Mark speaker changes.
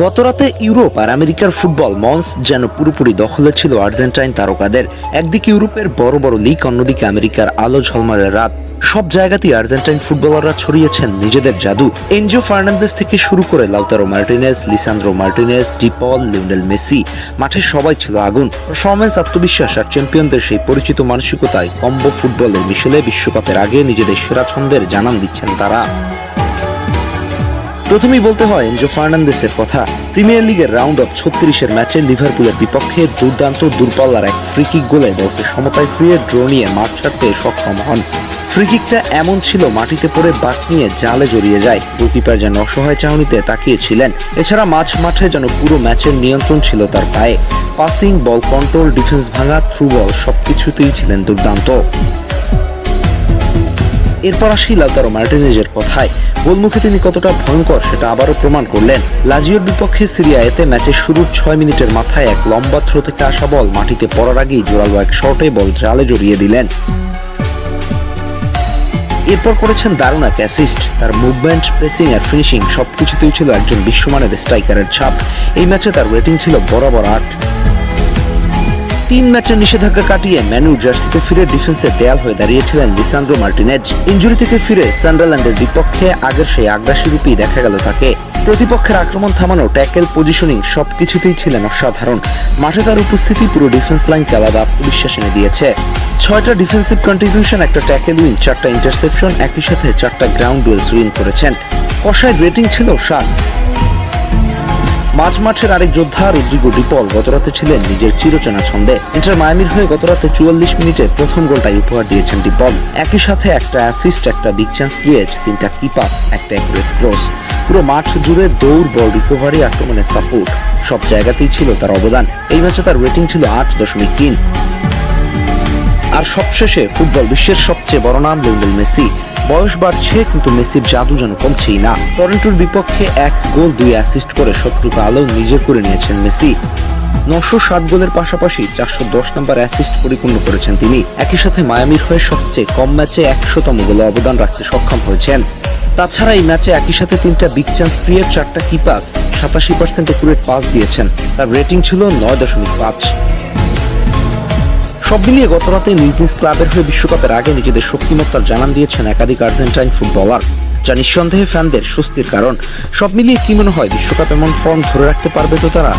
Speaker 1: গতরাতে ইউরোপ আর আমেরিকার ফুটবল মঞ্চ যেন পুরোপুরি দখলে ছিল আর্জেন্টাইন তারকাদের। একদিকে ইউরোপের বড় বড় লিগ, অন্যদিকে আমেরিকার আলো ঝলমলের রাত। সব জায়গাতেই আর্জেন্টাইন ফুটবলাররা ছড়িয়েছেন নিজেদের জাদু। এনজো ফার্নান্দেস থেকে শুরু করে Lautaro Martinez, Lisandro Martinez, ডিপল, Lionel Messi, মাঠে সবাই ছিল আগুন। পারফরম্যান্স, আত্মবিশ্বাস আর চ্যাম্পিয়নদের সেই পরিচিত মানসিকতায় কম্বো ফুটবলের মিশেলে বিশ্বকাপের আগে নিজেদের সেরা ছন্দের জানান দিচ্ছেন তারা। প্রথমেই বলতে হয় এনজো ফার্নান্দেসের কথা। প্রিমিয়ার লিগের রাউন্ড অফ 36-এর ম্যাচে লিভারপুলের বিপক্ষে দুর্দান্ত দূরপাল্লার এক ফ্রিকিক গোলে দলকে সমতায় ফিরিয়ে ড্র নিয়ে মাঠ ছাড়তে সক্ষম হন। ফ্রিকিকটা এমন ছিল, মাটিতে পড়ে বাঁক নিয়ে জালে জড়িয়ে যায়। গোলকিপার যেন অসহায় চাহনিতে তাকিয়েছিলেন। এছাড়া মাঝ মাঠে যেন পুরো ম্যাচের নিয়ন্ত্রণ ছিল তার পায়ে। পাসিং, বল কন্ট্রোল, ডিফেন্স ভাঙা, থ্রু বল সবকিছুতেই ছিলেন দুর্দান্ত। এরপর আসি লাউতারো মার্টিনেজের কথায়। গোলমুখে তিনি কতটা ভয়ঙ্কর সেটা আবারও প্রমাণ করলেন। লাজিওর বিপক্ষে সিরিয়া এতে ম্যাচের শুরুর 6 মিনিটের মাথায় এক লম্বা থ্রো থেকে আসা বল মাটিতে পড়ার আগেই জোরালো এক শটে বল জালে জড়িয়ে দিলেন। এরপর করেছেন দারুণ এক অ্যাসিস্ট। তার মুভমেন্ট, প্রেসিং আর ফিনিশিং সবকিছুতেই ছিল একজন বিশ্বমানের স্ট্রাইকারের ছাপ। এই ম্যাচে তার রেটিং ছিল বরাবর 8। 3 ম্যাচের নিষেধাজ্ঞা কাটিয়ে ম্যানুর জার্সিতে ফিরে ডিফেন্সে দেয়াল হয়ে দাঁড়িয়েছিলেন লিসান্দ্রো মার্টিনেজ। ইনজুরি থেকে ফিরে সান্ডারল্যান্ডের বিপক্ষে আগের সেই আগ্রাসী রূপই দেখা গেল তাকে। প্রতিপক্ষের আক্রমণ থামানো, ট্যাকেল, পজিশনিং সবকিছুতেই ছিলেন অসাধারণ। মাঠে তার উপস্থিতি পুরো ডিফেন্স লাইনকে আলাদা আত্মবিশ্বাস এনে দিয়েছে। 6টা ডিফেন্সিভ কন্ট্রিবিউশন, একটা ট্যাকেল উইন, 4টা ইন্টারসেপশন, একই সাথে 4টা গ্রাউন্ড ডুয়েলস উইন করেছেন। কষায় রেটিং ছিল 7। মাঝ মাঠের আরেক যোদ্ধা রদ্রিগো ডিপল গতরাতে ছিলেন নিজের চিরচেনা ছন্দে। ইন্টার মায়ামির হয়ে গতরাতে 44 মিনিটে প্রথম গোলটাই উপহার দিয়েছেন ডিপল। একই সাথে একটা অ্যাসিস্ট, একটা বিগ চান্স ক্রিয়েট, 3টা কি পাস, একটা অ্যাকুরেট ক্রস। পুরো মাঠ জুড়ে দৌড়, বল রিকভারি, আক্রমণের সাপোর্ট সব জায়গাতেই ছিল তার অবদান। এই ম্যাচে তার রেটিং ছিল 8.3। আর সবশেষে ফুটবল বিশ্বের সবচেয়ে বড় নাম লিওনেল মেসি। বয়স বাড়ছে কিন্তু মেসির জাদু যেন কমছেই না। টরন্টোর বিপক্ষে 1 গোল 2 অ্যাসিস্ট করে শত্রুকে আলো নিজে করে নিয়েছেন মেসি। 907 গোলের পাশাপাশি 410 নম্বর অ্যাসিস্ট পরিপূর্ণ করেছেন তিনি। একই সাথে মায়ামির হয়ে সবচেয়ে কম ম্যাচে 100তম গোলে অবদান রাখতে সক্ষম হয়েছেন। তাছাড়া এই ম্যাচে একই সাথে 3টা বিগ চান্স ক্রিয়েট, 4টা কি পাস, 87% একুরেট পাস দিয়েছেন। তার রেটিং ছিল 9.5। সব মিলিয়ে গতরাতে নিজ নিজ ক্লাবের হয়ে বিশ্বকাপের আগে নিজেদের শক্তিমত্তার জানান দিয়েছেন একাধিক আর্জেন্টাইন ফুটবলার, যা নিঃসন্দেহে ফ্যানদের স্বস্তির কারণ। সব মিলিয়ে কি মনে হয়, বিশ্বকাপ এমন ফর্ম ধরে রাখতে পারবে তো তারা?